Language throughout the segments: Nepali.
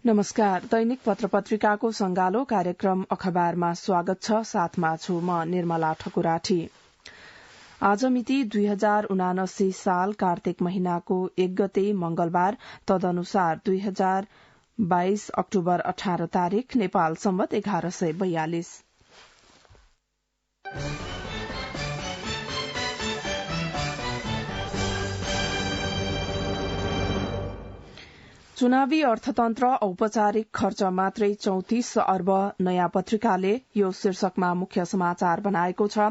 नमस्कार। दैनिक पत्रपत्रिकाको संगालो कार्यक्रम अखबारमा स्वागत छ। साथमा छु म निर्मला ठकुराठी। आज मिति 2079 साल कार्तिक महिनाको 1 गते मंगलबार, तदनुसार 2022 अक्टोबर 18 तारीक, नेपाल सम्वत 1142। चुनावी अर्थतन्त्र औपचारिक खर्च मात्रै 34 अर्ब, नयाँ पत्रिकाले यो शीर्षकमा मुख्य समाचार बनाएको छ।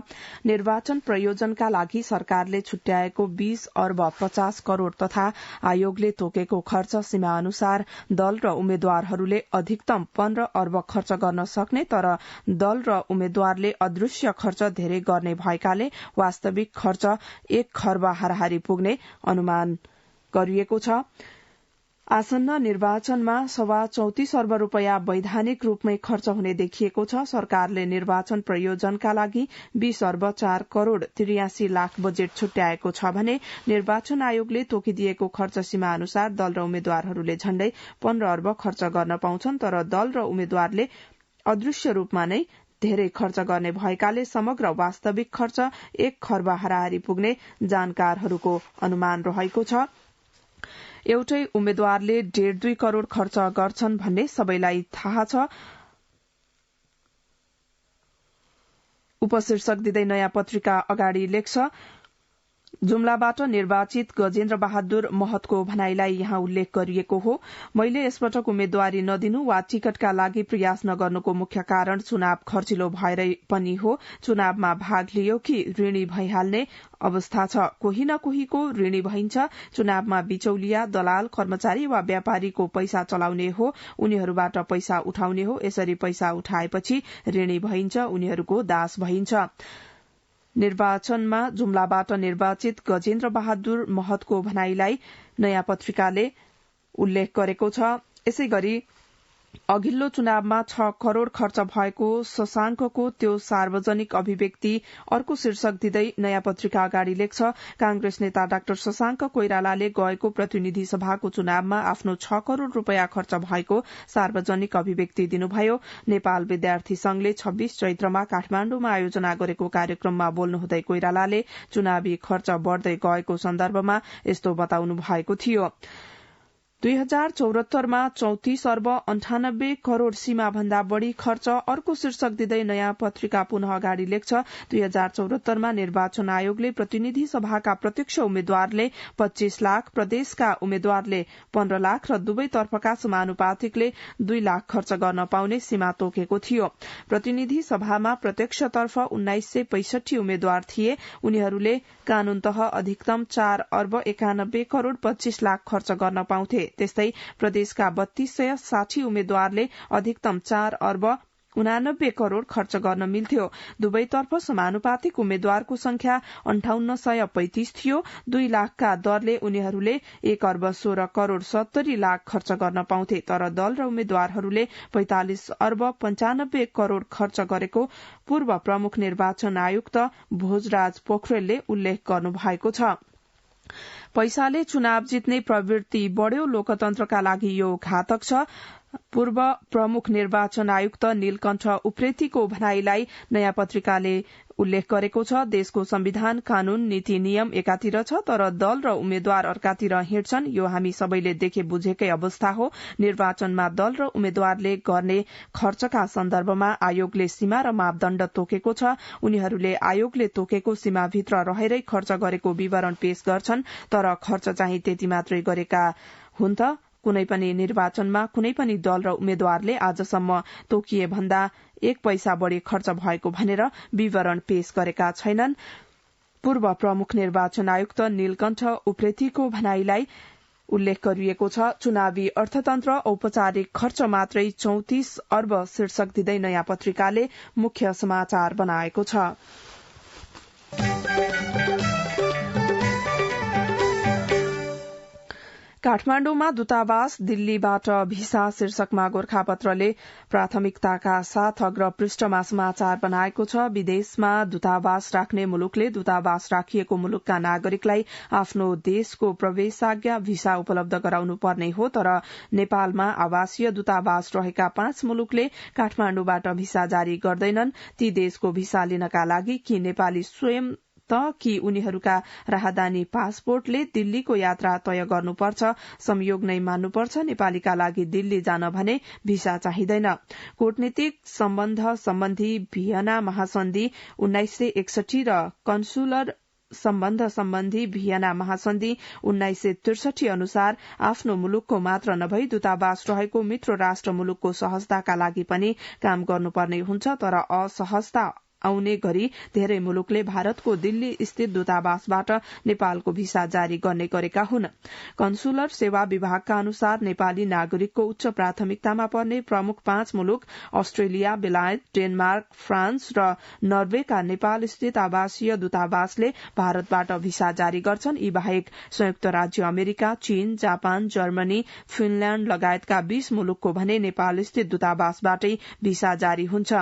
निर्वाचन प्रयोजनका लागि सरकारले छुट्याएको 20 अर्ब 50 करोड़ तथा आयोगले तोकेको खर्च सीमा अनुसार दल र उम्मेद्वारहरूले अधिकतम 15 अर्ब खर्च गर्न सक्ने, तर दल र उम्मेद्वारले अदृश्य खर्च धेरै गर्ने भएकाले वास्तविक खर्च 1 खर्ब हाराहारी पुग्ने अनुमान गरिएको छ। आसन्न निर्वाचनमा 34 अर्ब रूपियाँ वैधानिक रूपमै खर्च हुने देखिएको छ। सरकारले निर्वाचन प्रयोजनका लागि 20 अर्ब 4 करोड़ 83 लाख बजेट छुट्याएको छ भने निर्वाचन आयोगले तोकिदिएको खर्च सीमा अनुसार दल र उम्मेद्वारहरूले झण्डै 15 अर्ब खर्च गर्न पाउँछन्, तर दल र उम्मेद्वारले अदृश्य रूपमा नै धेरै खर्च गर्ने भएकाले समग्र वास्तविक खर्च 1 खर्ब हाराहारी पुग्ने जानकारहरूको अनुमान रहेको छ। एउटै उम्मेद्वारले 1.5-2 करोड़ खर्च गर्छन् भन्ने सबैलाई थाहा छ। उपशीर्षक दिँदै नयाँ पत्रिका अगाडि लेख्छ, जुम्लाबाट निर्वाचित गजेन्द्र बहादुर महतको भनाईलाई यहाँ उल्लेख गरिएको हो। मैले यसपटक उम्मेद्वारी नदिनु वा टिकटका लागि प्रयास नगर्नुको मुख्य कारण चुनाव खर्चिलो भएर पनि हो। चुनावमा भाग लियो कि ऋणी भइहाल्ने अवस्था छ। कोही न कोहीको ऋणी भइन्छ। चुनावमा बिचौलिया, दलाल, कर्मचारी वा व्यापारीको पैसा चलाउने हो, उनीहरूबाट पैसा उठाउने हो। यसरी पैसा उठाएपछि ऋणी भइन्छ, उनीहरूको दास भइन्छ। निर्वाचनमा जुम्लाबाट निर्वाचित गजेन्द्र बहादुर महतको भनाईलाई नयाँ पत्रिकाले उल्लेख गरेको छ। यसै गरी अघिल्लो चुनावमा 6 करोड़ खर्च भएको शशांकको त्यो सार्वजनिक अभिव्यक्ति अर्को शीर्षक दिँदै नयाँ पत्रिका अगाडि लेख्छ, कांग्रेस नेता डाक्टर शशांक कोइरालाले गएको प्रतिनिधि सभाको चुनावमा आफ्नो 6 करोड़ रूपियाँ खर्च भएको सार्वजनिक अभिव्यक्ति दिनुभयो। नेपाल विद्यार्थी संघले 26 चैत्रमा काठमाण्डुमा आयोजना गरेको कार्यक्रममा बोल्नुहुँदै कोइरालाले चुनावी खर्च बढ़दै गएको सन्दर्भमा यस्तो बताउनु भएको थियो। 2074 मा 34 अर्ब 98 करोड़ सीमा भन्दा बढ़ी खर्च। अर्को शीर्षक दिँदै नयाँ पत्रिका पुनः अगाडि लेख्छ, 2074 मा निर्वाचन आयोगले प्रतिनिधि सभाका प्रत्यक्ष उम्मेद्वारले 25 लाख, प्रदेशका उम्मेद्वारले 15 लाख र दुवै तर्फका समानुपातिकले 2 लाख खर्च गर्न पाउने सीमा तोकेको थियो। प्रतिनिधि सभामा प्रत्यक्षतर्फ 1965 उम्मेद्वार थिए। उनीहरूले कानूनतः अधिकतम 4 अर्ब 91 करोड़ 25 लाख खर्च गर्न पाउँथे। त्यस्तै प्रदेशका 3260 उम्मेद्वारले अधिकतम 4 अर्ब 89 करोड़ खर्च गर्न मिल्थ्यो। दुवैतर्फ समानुपातिक उम्मेद्वारको संख्या 5835 थियो। 2 लाखका दरले उनीहरूले 1 अर्ब 16 करोड़ 70 लाख खर्च गर्न पाउँथे, तर दल र उम्मेद्वारहरूले 45 अर्ब 95 करोड़ खर्च गरेको पूर्व प्रमुख निर्वाचन आयुक्त भोजराज पोखरेलले उल्लेख गर्नु भएको छ। पैसाले चुनाव जित्ने प्रवृत्ति बढ़्यो, लोकतन्त्रका लागि यो घातक छ। पूर्व प्रमुख निर्वाचन आयुक्त नीलकण्ठ उप्रेतीको भनाईलाई नयाँ पत्रिकाले उल्लेख गरेको छ। देशको संविधान, कानून, नीति नियम एकातिर छ, तर दल र उम्मेद्वार अर्कातिर हिँड्छन्। यो हामी सबैले देखे बुझेकै अवस्था हो। निर्वाचनमा दल र उम्मेद्वारले गर्ने खर्चका सन्दर्भमा आयोगले सीमा र मापदण्ड तोकेको छ। उनीहरूले आयोगले तोकेको सीमाभित्र रहेरै खर्च गरेको विवरण पेश गर्छन्, तर खर्च चाहिँ त्यति मात्रै गरेका हुन् त? कुनै पनि निर्वाचनमा कुनै पनि दल र उम्मेद्वारले आजसम्म तोकिए भन्दा 1 पैसा बढ़ी खर्च भएको भनेर विवरण पेश गरेका छैनन्। पूर्व प्रमुख निर्वाचन आयुक्त नीलकण्ठ उप्रेतीको भनाईलाई उल्लेख गरिएको छ। चुनावी अर्थतन्त्र औपचारिक खर्च मात्रै 34 अर्ब शीर्षक दिँदै नयाँ पत्रिकाले मुख्य समाचार बनाएको छ। काठमाण्डुमा दूतावास दिल्लीबाट भिसा शीर्षकमा गोरखापत्रले प्राथमिकताका साथ अग्र पृष्ठमा समाचार बनाएको छ। विदेशमा दूतावास राख्ने मुलुकले दूतावास राखिएको मुलुकका नागरिकलाई आफ्नो देशको प्रवेशाज्ञा भिसा उपलब्ध गराउनु पर्ने हो, तर नेपालमा आवासीय दूतावास रहेका 5 मुलुकले काठमाण्डुबाट भिसा जारी गर्दैनन्। ती देशको भिसा लिनका लागि कि नेपाली स्वयं कि उनीहरूका राहदानी पासपोर्टले दिल्लीको यात्रा तय गर्नुपर्छ, संयोग नै मान्नुपर्छ। नेपालीका लागि दिल्ली जान भने भिसा चाहिँदैन। कूटनीतिक सम्बन्ध सम्बन्धी भियना महासन्धि 1961 र कन्सुलर सम्बन्ध सम्बन्धी भियना महासन्धि 1963 अनुसार आफ्नो मुलुकको मात्र नभई दूतावास रहेको मित्र राष्ट्र मुलुकको सहजताका लागि पनि काम गर्नुपर्ने हुन्छ, तर असहजता आउने गरी धेरै मुलुकले भारतको दिल्ली स्थित दूतावासबाट नेपालको भिसा जारी गर्ने गरेका हुन्। कन्सुलर सेवा विभागका अनुसार नेपाली नागरिकको उच्च प्राथमिकतामा पर्ने प्रमुख 5 मुलुक अस्ट्रेलिया, बेलायत, डेनमार्क, फ्रान्स र नर्वेका नेपाल स्थित आवासीय दूतावासले भारतबाट भिसा जारी गर्छन्। यी बाहेक संयुक्त राज्य अमेरिका, चीन, जापान, जर्मनी, फिनल्याण्ड लगायतका 20 मुलुकको भने नेपाल स्थित दूतावासबाटै भिसा जारी हुन्छ।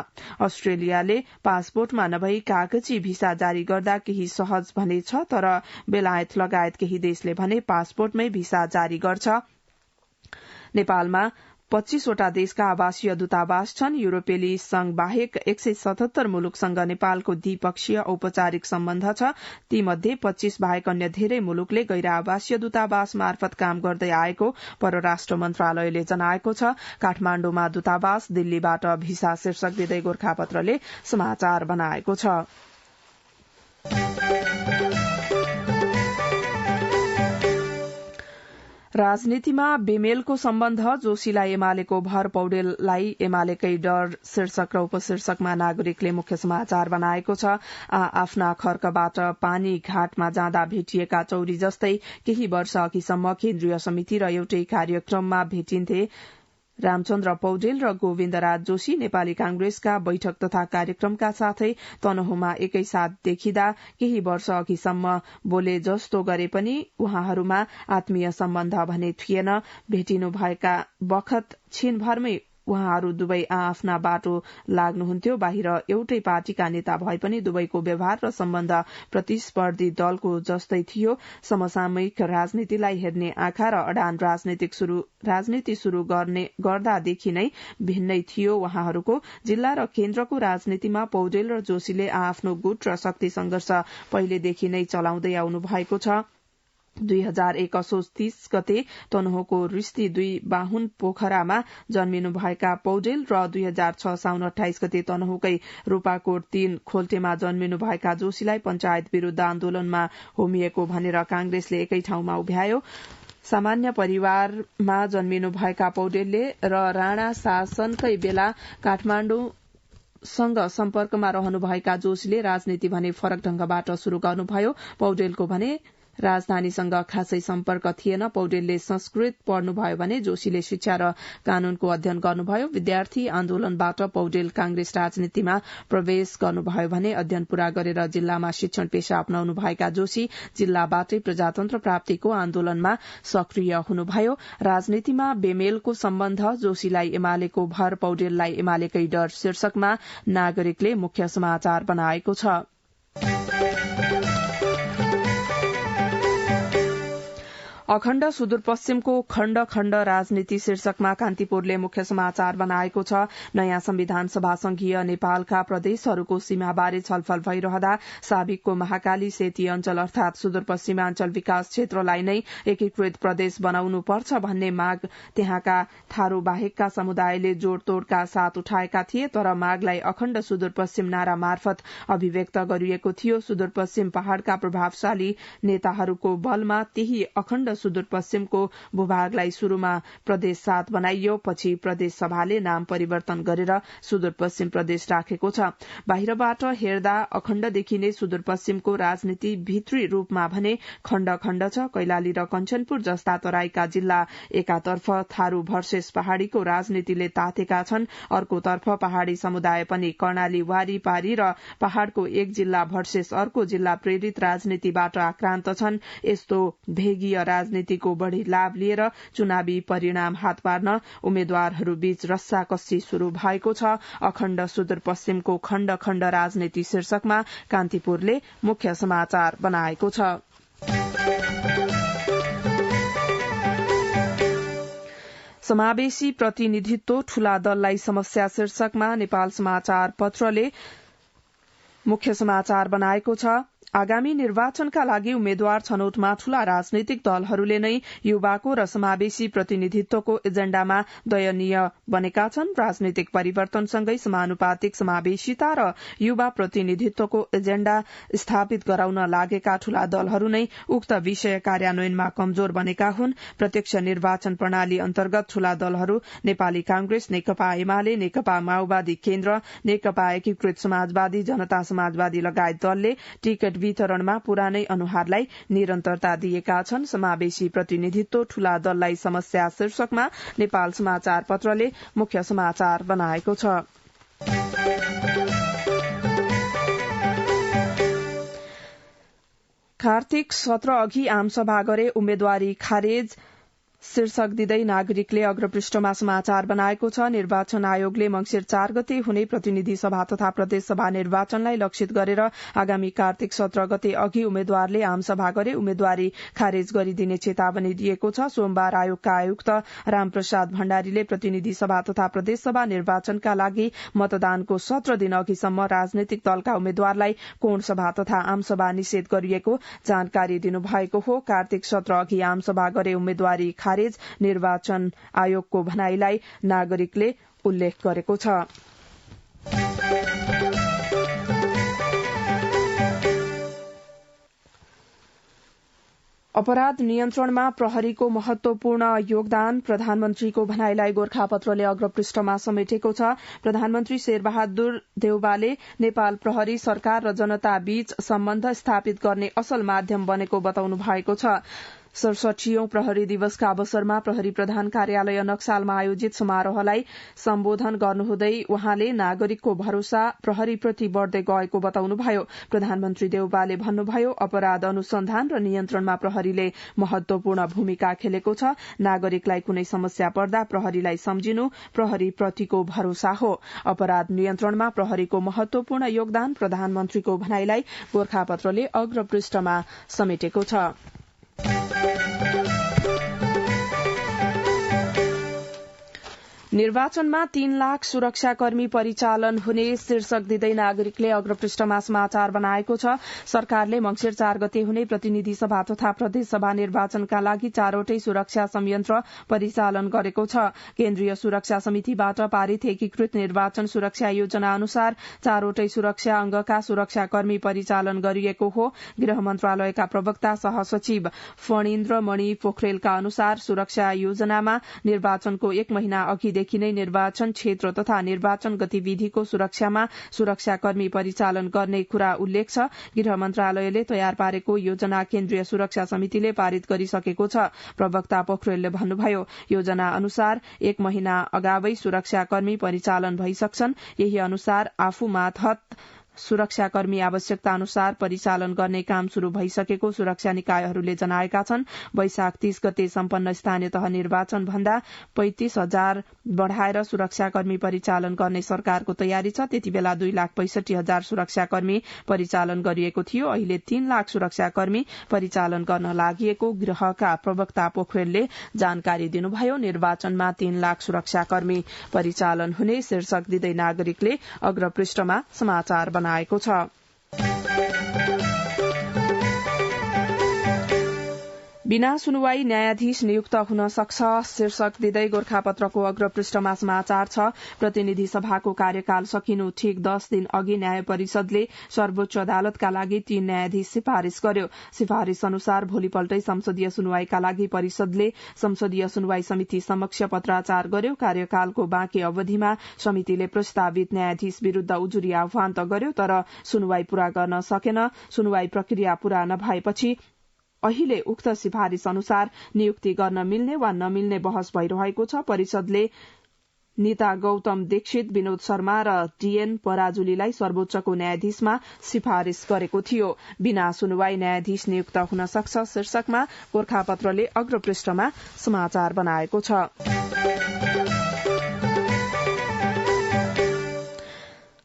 अस्ट्रेलियाले पासपोर्टमा नभई कागजी भिसा जारी गर्दा केही सहज भने छ, तर बेलायत लगायत केही देशले भने पासपोर्टमै भिसा जारी गर्छ। नेपालमा 25 वटा देशका आवासीय दूतावास छन्। युरोपेली संघ बाहेक 177 मुलुकसँग नेपालको द्विपक्षीय औपचारिक सम्बन्ध छ। तीमध्ये 25 बाहेक अन्य धेरै मुलुकले गैर आवासीय दूतावास मार्फत काम गर्दै आएको परराष्ट्र मन्त्रालयले जनाएको छ। काठमाण्डुमा दूतावास दिल्लीबाट भिसा शीर्षक दिँदै गोरखापत्रले समाचार बनाएको छ। राजनीतिमा बेमेलको सम्बन्ध, जोशीलाई एमालेको भर, पौडेललाई एमालेकै डर शीर्षक र उपशीर्षकमा नागरिकले मुख्य समाचार बनाएको छ। आफ्ना खर्कबाट पानी घाटमा जाँदा भेटिएका चौरी जस्तै केही वर्ष अघिसम्म केन्द्रीय समिति र एउटै कार्यक्रममा भेटिन्थे रामचन्द्र पौडेल र गोविन्दराज जोशी। नेपाली कांग्रेसका बैठक तथा कार्यक्रमका साथै तनहुँमा एकैसाथ देखिँदा केही वर्ष अघिसम्म बोले जस्तो गरे पनि उहाँहरूमा आत्मीय सम्बन्ध भने थिएन। भेटिनु भएका बखत छिनभरमै उहाँहरू दुवै आफ्ना बाटो लाग्नुहुन्थ्यो। बाहिर एउटै पार्टीका नेता भए पनि दुवैको व्यवहार र सम्बन्ध प्रतिस्पर्धी दलको जस्तै थियो। समसामयिक राजनीतिलाई हेर्ने आँखा र अडान राजनीति शुरू गर्दादेखि नै भिन्नै थियो उहाँहरूको। जिल्ला र केन्द्रको राजनीतिमा पौडेल र जोशीले आफ्नो गुट र शक्ति संघर्ष पहिलेदेखि नै चलाउँदै आउनु भएको छ। 2001 असोज 30 गते तनहुँको रिस्ती 2 बाहुन पोखरामा जन्मिनु भएका पौडेल र 2006 साउन 28 गते तनहुँकै रूपाकोट 3 खोल्टेमा जन्मिनु भएका जोशीलाई पञ्चायत विरूद्ध आन्दोलनमा होमिएको भनेर कांग्रेसले एकै ठाउँमा उभ्यायो। सामान्य परिवारमा जन्मिनु भएका पौडेलले र राणा शासनकै बेला काठमाण्डुसँग सम्पर्कमा रहनुभएका जोशीले राजनीति भने फरक ढंगबाट शुरू गर्नुभयो। पौडेलको भने राजधानीसँग खासै सम्पर्क थिएन। पौडेलले संस्कृत पढ्नुभयो भने जोशीले शिक्षा र कानूनको अध्ययन गर्नुभयो। विद्यार्थी आन्दोलनबाट पौडेल कांग्रेस राजनीतिमा प्रवेश गर्नुभयो भने अध्ययन पूरा गरेर जिल्लामा शिक्षण पेशा अपनाउनु भएका जोशी जिल्लाबाटै प्रजातन्त्र प्राप्तिको आन्दोलनमा सक्रिय हुनुभयो। राजनीतिमा बेमेलको सम्बन्ध, जोशीलाई एमालेको भर, पौडेललाई एमालेकै डर शीर्षकमा नागरिकले मुख्य समाचार बनाएको छ। अखण्ड सुदूरपश्चिमको खण्ड खण्ड राजनीति शीर्षकमा कान्तिपुरले मुख्य समाचार बनाएको छ। नयाँ संविधान सभा संघीय नेपालका प्रदेशहरूको सीमाबारे छलफल भइरहँदा साबिकको महाकाली सेती अञ्चल अर्थात सुदूरपश्चिमाञ्चल विकास क्षेत्रलाई नै एकीकृत प्रदेश बनाउनु पर्छ भन्ने माग त्यहाँका थारू बाहेकका समुदायले जोड़तोड़का साथ उठाएका थिए, तर मागलाई अखण्ड सुदूरपश्चिम नारा मार्फत अभिव्यक्त गरिएको थियो। सुदूरपश्चिम पहाड़का प्रभावशाली नेताहरूको बलमा त्यही अखण्ड सुदूरपश्चिमको भूभागलाई शुरूमा प्रदेश 7 बनाइयो, पछि प्रदेश सभाले नाम परिवर्तन गरेर सुदूरपश्चिम प्रदेश राखेको छ। बाहिरबाट हेर्दा अखण्डदेखि नै सुदूरपश्चिमको राजनीति भित्री रूपमा भने खण्ड खण्ड छ। कैलाली र कञ्चनपुर जस्ता तराईका जिल्ला एकातर्फ थारू भर्सेस पहाड़ीको राजनीतिले तातेका छन्, अर्कोतर्फ पहाड़ी समुदाय पनि कर्णाली वारीपारी र पहाड़को एक जिल्ला भर्सेस अर्को जिल्ला प्रेरित राजनीतिबाट आक्रान्त छन्। यस्तो भेगीय राजनीतिको बढ़ी लाभ लिएर चुनावी परिणाम हात पार्न उम्मेद्वारहरूबीच रस्साकस्सी शुरू भएको छ। अखण्ड सुदूरपश्चिमको खण्ड खण्ड राजनीति शीर्षकमा कान्तिपुरले मुख्य समाचार बनाएको छ। समावेशी प्रतिनिधित्व ठूला दललाई समस्या शीर्षकमा नेपाल समाचार पत्रले मुख्य समाचार बनाएको छ। आगामी निर्वाचनका लागि उम्मेद्वार छनौटमा ठूला राजनैतिक दलहरूले नै युवाको र समावेशी प्रतिनिधित्वको एजेण्डामा दयनीय बनेका छन्। राजनीतिक परिवर्तनसँगै समानुपातिक समावेशिता र युवा प्रतिनिधित्वको एजेण्डा स्थापित गराउन लागेका ठूला दलहरू नै उक्त विषय कार्यान्वयनमा कमजोर बनेका हुन्। प्रत्यक्ष निर्वाचन प्रणाली अन्तर्गत ठूला दलहरू नेपाली कांग्रेस, नेकपा एमाले, नेकपा माओवादी केन्द्र, नेकपा एकीकृत समाजवादी, जनता समाजवादी लगायत दलले टिकट वितरणमा पुरानै अनुहारलाई निरन्तरता दिएका छन्। समावेशी प्रतिनिधित्व ठूला दललाई समस्या शीर्षकमा नेपाल समाचार पत्रले मुख्य समाचार बनाएको छ। कार्तिक सत्र अघि आमसभा गरे उम्मेद्वारी खारेज शीर्षक दिँदै नागरिकले अग्रपृष्ठमा समाचार बनाएको छ। निर्वाचन आयोगले मंसिर 4 गते हुने प्रतिनिधि सभा तथा प्रदेश सभा निर्वाचनलाई लक्षित गरेर आगामी कार्तिक 17 गते अघि उम्मेद्वारले आमसभा गरे उम्मेद्वारी खारेज गरिदिने चेतावनी दिएको छ। सोमबार आयोगका आयुक्त रामप्रसाद भण्डारीले प्रतिनिधि सभा तथा प्रदेश सभा निर्वाचनका लागि मतदानको 17 दिन अघिसम्म राजनैतिक दलका उम्मेद्वारलाई कोण सभा तथा आमसभा निषेध गरिएको जानकारी दिनुभएको हो। कार्तिक 17 अघि आमसभा गरे उम्मेद्वारी खारेज निर्वाचन आयोगको भनाईलाई नागरिकले उल्लेख गरेको छ। अपराध नियन्त्रणमा प्रहरीको महत्वपूर्ण योगदान प्रधानमन्त्रीको भनाईलाई गोरखापत्रले अग्रपृष्ठमा समेटेको छ। प्रधानमन्त्री शेरबहादुर देउवाले नेपाल प्रहरी सरकार र जनता बीच सम्बन्ध स्थापित गर्ने असल माध्यम बनेको बताउनु भएको छ। 67औं प्रहरी दिवसका अवसरमा प्रहरी प्रधान कार्यालय नक्सालमा आयोजित समारोहलाई सम्बोधन गर्नुहुँदै उहाँले नागरिकको भरोसा प्रहरीप्रति बढ़दै गएको बताउनुभयो। प्रधानमन्त्री देउवाले भन्नुभयो, अपराध अनुसन्धान र नियन्त्रणमा प्रहरीले महत्वपूर्ण भूमिका खेलेको छ। नागरिकलाई कुनै समस्या पर्दा प्रहरीलाई सम्झिनु प्रहरीप्रतिको भरोसा हो। अपराध नियन्त्रणमा प्रहरीको महत्वपूर्ण योगदान प्रधानमन्त्रीको भनाईलाई गोरखापत्रले अग्रपृष्ठमा समेटेको छ। निर्वाचनमा 3 लाख सुरक्षाकर्मी परिचालन हुने शीर्षक दिँदै नागरिकले अग्रपृष्ठमा समाचार बनाएको छ। सरकारले मंसिर 4 गते हुने प्रतिनिधि सभा तथा प्रदेश सभा निर्वाचनका लागि 4वटै सुरक्षा संयन्त्र परिचालन गरेको छ। केन्द्रीय सुरक्षा समितिबाट पारित एकीकृत निर्वाचन सुरक्षा योजना अनुसार 4वटै सुरक्षा अंगका सुरक्षाकर्मी परिचालन गरिएको हो। गृह मन्त्रालयका प्रवक्ता सहसचिव फणीन्द्र मणि पोखरेलका अनुसार सुरक्षा योजनामा निर्वाचनको 1 महिना अघिदेखि नै निर्वाचन क्षेत्र तथा निर्वाचन गतिविधिको सुरक्षामा सुरक्षाकर्मी परिचालन गर्ने कुरा उल्लेख छ। गृह मन्त्रालयले तयार पारेको योजना केन्द्रीय सुरक्षा समितिले पारित गरिसकेको छ। प्रवक्ता पोखरेलले भन्नुभयो, योजना अनुसार 1 महिना अगावै सुरक्षाकर्मी परिचालन भइसक्छन्। यही अनुसार आफू मातहत सुरक्षाकर्मी आवश्यकता अनुसार परिचालन गर्ने काम शुरू भइसकेको सुरक्षा निकायहरूले जनाएका छन्। वैशाख 30 गते सम्पन्न स्थानीय तह निर्वाचन भन्दा 35,000 बढ़ाएर सुरक्षाकर्मी परिचालन गर्ने सरकारको तयारी छ। त्यति बेला 2,65,000 सुरक्षाकर्मी परिचालन गरिएको थियो। अहिले 3 लाख सुरक्षाकर्मी परिचालन गर्न लागिएको गृहका प्रवक्ता पोखरेलले जानकारी दिनुभयो। निर्वाचनमा 3 लाख सुरक्षाकर्मी परिचालन हुने शीर्षक दिँदै नागरिकले अग्रपृष्ठमा समाचार बनाएको छ। बिना सुनुवाई न्यायाधीश नियुक्त हुन सक्छ शीर्षक दिँदै गोरखापत्रको अग्रपृष्ठमा समाचार छ। प्रतिनिधि सभाको कार्यकाल सकिनु ठीक 10 दिन अघि न्याय परिषदले सर्वोच्च अदालतका लागि 3 न्यायाधीश सिफारिश गर्यो। सिफारिश अनुसार भोलिपल्टै संसदीय सुनवाईका लागि परिषदले संसदीय सुनवाई समिति समक्ष पत्राचार गर्यो। कार्यकालको बाँकी अवधिमा समितिले प्रस्तावित न्यायाधीश विरूद्ध उजुरी आह्वान त गर्यो, तर सुनवाई पूरा गर्न सकेन। सुनवाई प्रक्रिया पूरा नभएपछि अहिले उक्त सिफारिश अनुसार नियुक्ति गर्न मिल्ने वा नमिल्ने बहस भइरहेको छ। परिषदले नीता गौतम दीक्षित, विनोद शर्मा र टीएन पराजुलीलाई सर्वोच्चको न्यायाधीशमा सिफारिश गरेको थियो। बिना सुनवाई न्यायाधीश नियुक्त हुन सक्छ शीर्षकमा गोर्खापत्रले अग्रपृष्ठमा समाचार बनाएको छ।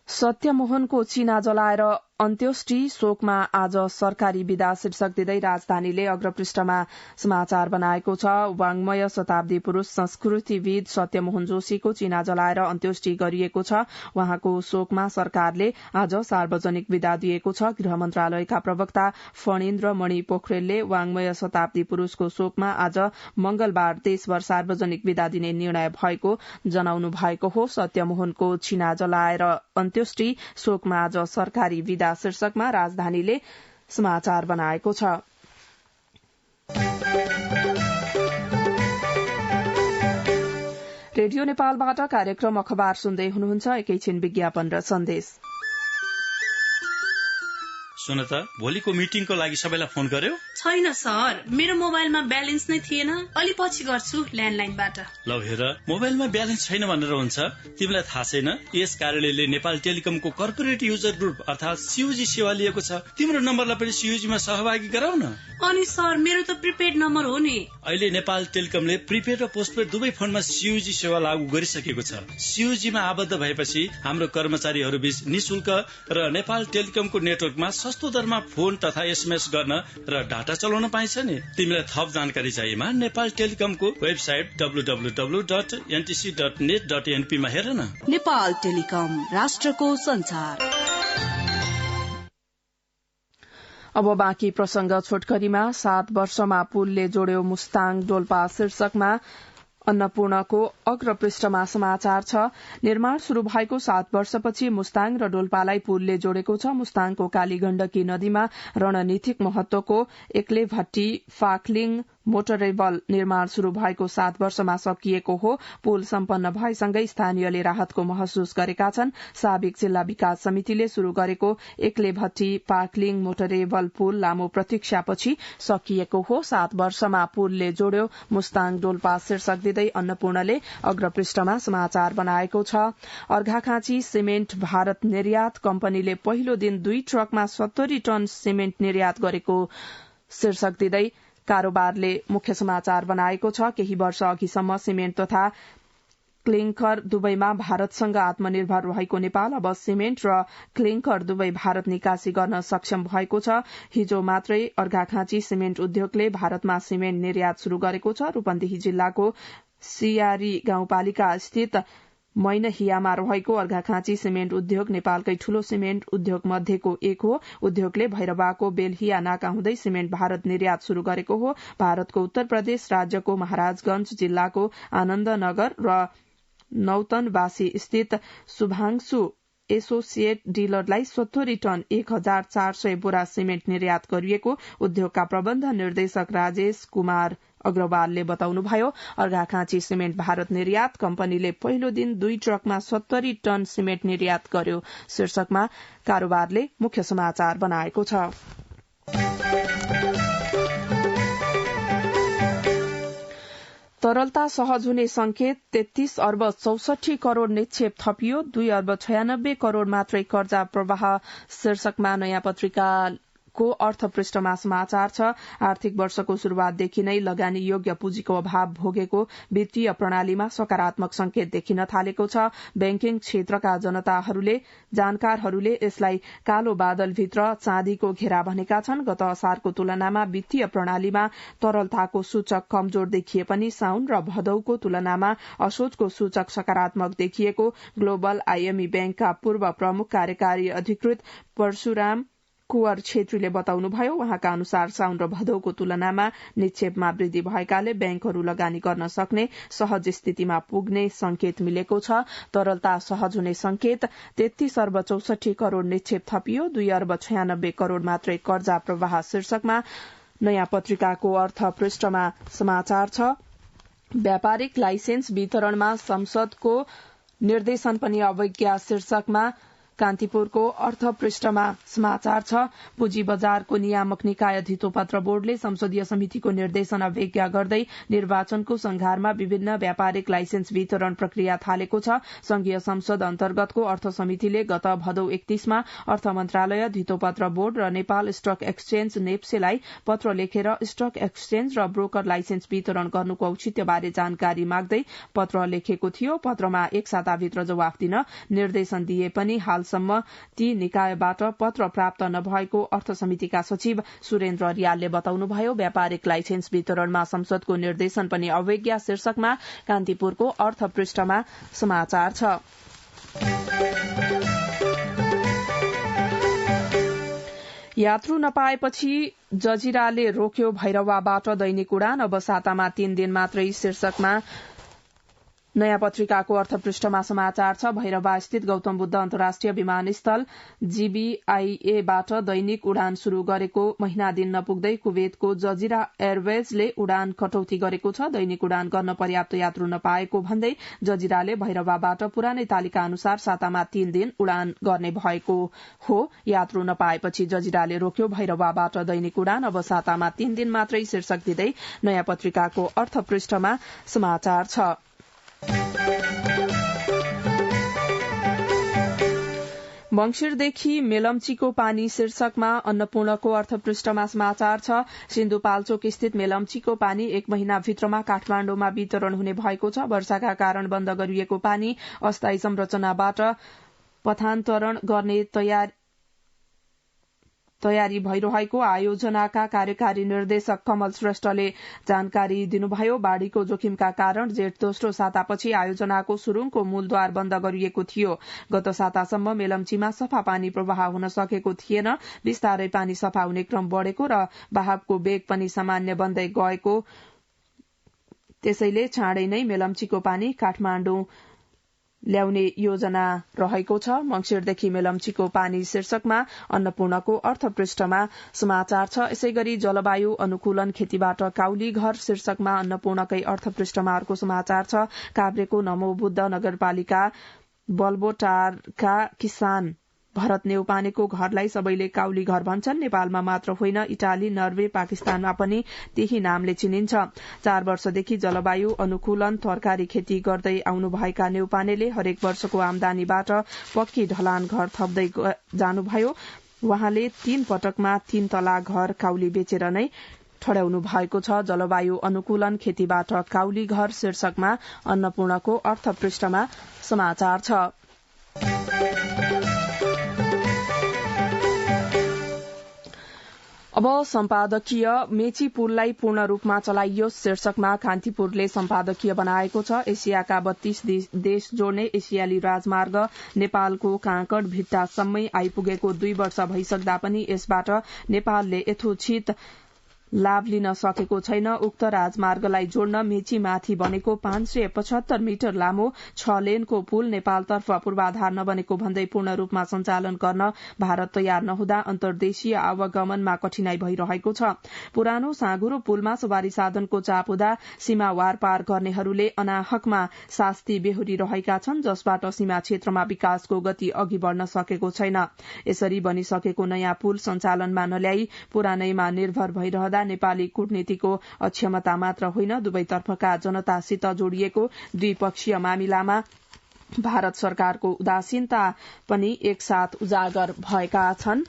सत्यमोहनको चिना जलाएर अन्त्येष्टि शोकमा आज सरकारी विदा शीर्षक दिँदै राजधानीले अग्रपृष्ठमा समाचार बनाएको छ। वाङ्मय शताब्दी पुरूष संस्कृतिविद सत्यमोहन जोशीको चिना जलाएर अन्त्येष्टि गरिएको छ। उहाँको शोकमा सरकारले आज सार्वजनिक विदा दिएको छ। गृह मन्त्रालयका प्रवक्ता फणीन्द्र मणि पोखरेलले वाङ्मय शताब्दी पुरूषको शोकमा आज मंगलबार देशभर सार्वजनिक विदा दिने निर्णय भएको जनाउनु भएको हो। सत्यमोहनको चिना जलाएर अन्त्येष्टि शोकमा आज सरकारी विदा शीर्षकमा राजधानीले समाचार बनाएको छ। रेडियो नेपालबाट कार्यक्रम अखबार सुन्दै हुनुहुन्छ। एकैछिन विज्ञापन र सन्देश। सुन त, भोलिको मिटिङको लागि सबैलाई फोन गर्यो? छैन सर, मेरो मोबाइलमा ब्यालेन्स नै थिएन। अलि पछि गर्छु ल्यान्डलाइनबाट। ल हेर, मोबाइलमा ब्यालेन्स छैन भनेर हुन्छ? तिमीलाई थाहा छैन यस कार्यालयले नेपाल टेलिकमको कर्पोरेट युजर ग्रुप अर्थात सीयूजी सेवा लिएको छ। तिम्रो नम्बरलाई पनि सीयूजीमा सहभागी गराउ न। अनि सर, मेरो त प्रिपेड नम्बर हो नि। अहिले नेपाल टेलिकमले प्रिपेड र पोस्टपेड दुवै फोनमा सीयूजी सेवा लागू गरिसकेको छ। सीयूजीमा आबद्ध भएपछि हाम्रो कर्मचारीहरू बीच निशुल्क र नेपाल टेलिकमको नेटवर्कमा सस्तो दरमा फोन तथा एसएमएस गर्न र डाटा चलाउन पाइन्छ नि। तिमीलाई थप जानकारी चाहिएमा नेपाल टेलिकमको वेबसाइट www.ntc.net.np मा हेर न। नेपाल टेलिकम, राष्ट्रको संचार। अब बाँकी प्रसंग छोटकरीमा। 7 वर्षमा पुलले जोड्यो मुस्ताङ डोल्पा शीर्षकमा अन्नपूर्णको अग्रपृष्ठमा समाचार छ। निर्माण शुरू भएको 7 वर्षपछि मुस्ताङ र डोल्पालाई पुलले जोडेको छ। मुस्ताङको कालीगण्डकी नदीमा रणनीतिक महत्वको एक्लेभट्टी फाक्लिङ मोटरेबल निर्माण शुरू भएको 7 वर्षमा सकिएको हो। पुल सम्पन्न भएसँगै स्थानीयले राहतको महसुस गरेका छन्। साबिक जिल्ला विकास समितिले शुरू गरेको एक्लेभट्टी पाक्लिङ मोटरेबल पुल लामो प्रतीक्षापछि सकिएको हो। 7 वर्षमा पुलले जोड्यो मुस्ताङ डोल्पा शीर्षक दिँदै अन्नपूर्णले अग्रपृष्ठमा समाचार बनाएको छ। अर्घाखाँची सिमेन्ट भारत निर्यात कम्पनीले पहिलो दिन 2 ट्रकमा 70 टन सिमेन्ट निर्यात गरेको शीर्षक दिँदै कारोबारले मुख्य समाचार बनाएको छ। केही वर्ष अघिसम्म सिमेन्ट तथा क्लिंकर दुवैमा भारतसँग आत्मनिर्भर रहेको नेपाल अब सिमेन्ट र क्लिंकर दुवै भारत निकासी गर्न सक्षम भएको छ। हिजो मात्रै अर्घाखाँची सिमेन्ट उद्योगले भारतमा सिमेन्ट निर्यात शुरू गरेको छ। रूपन्देही जिल्लाको सियारी गाउँपालिका स्थित मैनहियामा रहेको अर्घाखाँची सिमेन्ट उद्योग नेपालकै ठूलो सिमेन्ट उद्योग मध्येको एक हो। उद्योगले भैरवाको बेलहिया नाका हुँदै सिमेन्ट भारत निर्यात शुरू गरेको हो। भारतको उत्तर प्रदेश राज्यको महाराजगंज जिल्लाको आनन्दनगर र नौतनवासी स्थित शुभांशु एसोसिएट डीलरलाई 70 टन 1400 बोरा सिमेन्ट निर्यात गरिएको उद्योगका प्रबन्ध निर्देशक राजेश कुमार अग्रवालले बताउनुभयो। अर्घाखाँची सिमेन्ट भारत निर्यात कम्पनीले पहिलो दिन 2 ट्रकमा 70 टन सिमेन्ट निर्यात गर्यो शीर्षकमा कारोबारले मुख्य समाचार बनाएको छ। तरलता सहज हुने संकेत 33 अर्ब 64 करोड़ निक्षेप थपियो। 2 अर्ब 96 करोड़ मात्रै कर्जा प्रवाह शीर्षकमा नयाँ पत्रिकाको अर्थ पृष्ठमा समाचार छ। आर्थिक वर्षको शुरूआतदेखि नै लगानी योग्य पुँजीको अभाव भोगेको वित्तीय प्रणालीमा सकारात्मक संकेत देखिन थालेको छ। बैंकिङ क्षेत्रका जानकारहरूले यसलाई कालो बादलभित्र चाँदीको घेरा भनेका छन्। गत असारको तुलनामा वित्तीय प्रणालीमा तरलताको सूचक कमजोर देखिए पनि साउन र भदौको तुलनामा असोजको सूचक सकारात्मक देखिएको ग्लोबल आईएमई बैंकका पूर्व प्रमुख कार्यकारी अधिकृत परशुराम कुवर छेत्रीले बताउनुभयो। उहाँका अनुसार साउन र भदौको तुलनामा निक्षेपमा वृद्धि भएकाले बैंकहरू लगानी गर्न सक्ने सहज स्थितिमा पुग्ने संकेत मिलेको छ। तरलता सहज हुने संकेत 33 अर्ब 64 करोड़ निक्षेप थपियो। 2 अर्ब 96 करोड़ मात्रै कर्जा प्रवाह शीर्षकमा नयाँ पत्रिकाको अर्थ पृष्ठमा समाचार छ। व्यापारिक लाइसेन्स वितरणमा संसदको निर्देशन पनि अवज्ञा शीर्षकमा कान्तिपुरको अर्थ पृष्ठमा समाचार छ। पुँजी बजारको नियामक निकाय धितोपत्र बोर्डले संसदीय समितिको निर्देशन अवज्ञा गर्दै निर्वाचनको संघारमा विभिन्न व्यापारिक लाइसेन्स वितरण प्रक्रिया थालेको छ। संघीय संसद अन्तर्गतको अर्थ समितिले गत भदौ 31मा अर्थ मन्त्रालय, धितोपत्र बोर्ड र नेपाल स्टक एक्सचेन्ज नेप्सेलाई पत्र लेखेर स्टक एक्सचेन्ज र ब्रोकर लाइसेन्स वितरण गर्नुको औचित्यबारे जानकारी माग्दै पत्र लेखेको थियो। पत्रमा 1 साताभित्र जवाफ दिन निर्देशन दिए पनि हालसम्म ती निकायबाट पत्र प्राप्त नभएको अर्थ समितिका सचिव सुरेन्द्र रियालले बताउनुभयो। व्यापारिक लाइसेन्स वितरणमा संसदको निर्देशन पनि अवज्ञा शीर्षकमा कान्तिपुरको अर्थ पृष्ठमा समाचार छ। यात्रु नपाएपछि जजिराले रोक्यो भैरवाबाट दैनिक उडान, अब सातामा 3 दिन मात्रै शीर्षकमा नयाँ पत्रिकाको अर्थ पृष्ठमा समाचार छ। भैरवा स्थित गौतम बुद्ध अन्तर्राष्ट्रिय विमानस्थल जीबीआईएबाट दैनिक उडान शुरू गरेको महिना दिन नपुग्दै कुवेतको जजिरा एयरवेजले उडान कटौती गरेको छ। दैनिक उडान गर्न पर्याप्त यात्रु नपाएको भन्दै जजिराले भैरवाबाट पुरानै तालिका अनुसार सातामा 3 दिन उडान गर्ने भएको हो। यात्रु नपाएपछि जजिराले रोक्यो भैरवाबाट दैनिक उडान, अब सातामा 3 दिन मात्रै शीर्षक दिँदै नयाँ पत्रिकाको अर्थ पृष्ठमा समाचार छ। मंगिरदेखि मेलम्चीको पानी शीर्षकमा अन्नपूर्णको अर्थ पृष्ठमा समाचार छ। सिन्धुपाल्चोक स्थित मेलम्चीको पानी 1 महिनाभित्रमा काठमाण्डुमा वितरण हुने भएको छ। वर्षाका कारण बन्द गरिएको पानी अस्थायी संरचनाबाट पथान्तरण गर्ने तयारी भइरहेको आयोजनाका कार्यकारी निर्देशक कमल श्रेष्ठले जानकारी दिनुभयो। बाढ़ीको जोखिमका कारण जेठ दोस्रो सातापछि आयोजनाको सुरुङको मूलद्वार बन्द गरिएको थियो। गत सातासम्म मेलम्चीमा सफा पानी प्रवाह हुन सकेको थिएन। बिस्तारै पानी सफा हुने क्रम बढ़ेको र बहावको वेग पनि सामान्य बन्दै गएको, त्यसैले चाँडै नै मेलम्चीको पानी काठमाण्डु ल्याउने योजना रहेको छ। मंगिरदेखि मेलम्चीको पानी शीर्षकमा अन्नपूर्णको अर्थ पृष्ठमा समाचार छ। यसैगरी जलवायु अनुकूलन खेतीबाट काउली घर शीर्षकमा अन्नपूर्णकै अर्थ पृष्ठमा अर्को समाचार छ। काभ्रेको नमो बुद्ध नगरपालिका बल्बोटारका किसान भरत नेउपानेको घरलाई सबैले काउली घर भन्छन्। नेपालमा मात्र होइन, इटाली, नर्वे, पाकिस्तानमा पनि त्यही नामले चिनिन्छ। 4 वर्षदेखि जलवायु अनुकूलन तरकारी खेती गर्दै आउनुभएका नेउपानेले हरेक वर्षको आमदानीबाट पक्की ढलान घर थप्दै जानुभयो। उहाँले 3 पटकमा 3 तला घर काउली बेचेर नै ठड्याउनु भएको छ। जलवायु अनुकूलन खेतीबाट काउली घर शीर्षकमा अन्नपूर्णको अर्थ पृष्ठमा समाचार छ। अब सम्पादकीय मेची पुललाई पूर्ण रूपमा चलाइयोस् शीर्षकमा कान्तिपुरले सम्पादकीय बनाएको छ। एसियाका 32 देश जोड्ने एसियाली राजमार्ग नेपालको काँकड भिट्टासम्मै आइपुगेको 2 वर्ष भइसक्दा पनि यसबाट नेपालले यथोचित लाभ लिन सकेको छैन। उक्त राजमार्गलाई जोड्न मेचीमाथि बनेको 575 मिटर लामो 6 लेनको पुल नेपालतर्फ पूर्वाधार नबनेको भन्दै पूर्ण रूपमा सञ्चालन गर्न भारत तयार नहुँदा अन्तर्देशीय आवागमनमा कठिनाई भइरहेको छ। पुरानो साँघुरो पुलमा सवारी साधनको चाप हुँदा सीमा वारपार गर्नेहरूले अनाहकमा शास्ति बेहोरिरहेका छन्, जसबाट सीमा क्षेत्रमा विकासको गति अघि बढ़न सकेको छैन। यसरी बनिसकेको नयाँ पुल सञ्चालनमा नल्याई पुरानैमा निर्भर भइरहँदा नेपाली कूटनीतिको अक्षमता मात्र होइन, दुवैतर्फका जनतासित जोडिएको द्विपक्षीय मामिलामा भारत सरकारको उदासीनता पनि एकसाथ उजागर भएका छन्।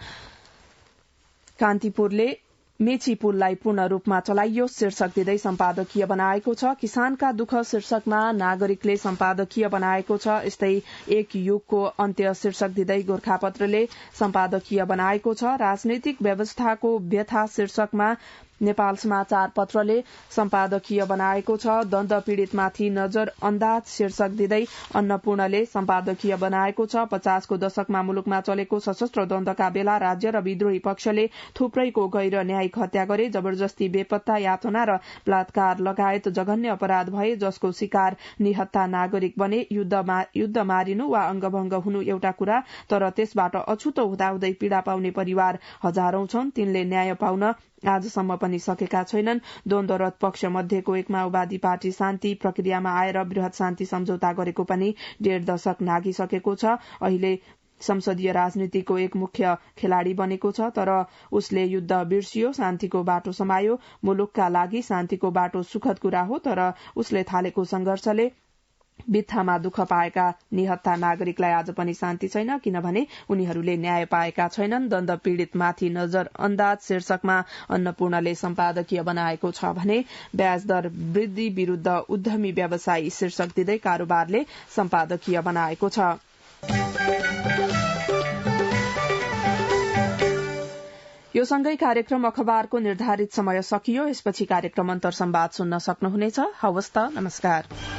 कान्तिपुरले मेची पुललाई पूर्ण रूपमा चलाइयोस् शीर्षक दिँदै सम्पादकीय बनाएको छ। किसानका दुःख शीर्षकमा नागरिकले सम्पादकीय बनाएको छ। यस्तै एक युगको अन्त्य शीर्षक दिँदै गोर्खापत्रले सम्पादकीय बनाएको छ। राजनैतिक व्यवस्थाको व्यथा शीर्षकमा नेपाल समाचार पत्रले सम्पादकीय बनाएको छ। द्वन्द पीड़ितमाथि नजर अन्दाज शीर्षक दिँदै अन्नपूर्णले सम्पादकीय बनाएको छ। 50 को दशकमा मुलुकमा चलेको सशस्त्र द्वन्द्वका बेला राज्य र विद्रोही पक्षले थुप्रैको गैर न्यायिक हत्या गरे, जबरजस्ती बेपत्ता, यातना र बलात्कार लगायत जघन्य अपराध भए, जसको शिकार निहत्था नागरिक बने। युद्ध मारिनु वा अंगभंग हुनु एउटा कुरा, तर त्यसबाट अछुतो हुँदाहुँदै पीड़ा पाउने परिवार हजारौं छन्। तिनले न्याय पाउन आजसम्म पनि सकेका छैनन्। द्वन्द्वरत पक्ष मध्येको एक माओवादी पार्टी शान्ति प्रक्रियामा आएर वृहत शान्ति सम्झौता गरेको पनि 1.5 दशक नागिसकेको छ। अहिले संसदीय राजनीतिको एक मुख्य खेलाड़ी बनेको छ, तर उसले युद्ध बिर्सियो, शान्तिको बाटो समायो। मुलुकका लागि शान्तिको बाटो सुखद कुरा हो, तर उसले थालेको संघर्षले बित्थामा दुःख पाएका निहत्था नागरिकलाई आज पनि शान्ति छैन, किनभने उनीहरूले न्याय पाएका छैनन्। द्वन्द पीड़ित माथि नजर अन्दाज शीर्षकमा अन्नपूर्णले सम्पादकीय बनाएको छ भने ब्याज दर वृद्धि विरूद्ध उद्यमी व्यवसायी शीर्षक दिँदै कारोबारले सम्पादकीय बनाएको छ। यो सँगै कार्यक्रम अखबारको निर्धारित समय सकियो। यसपछि कार्यक्रम अन्तर संवाद सुन्न सक्नुहुनेछ। हवस् त, नमस्कार।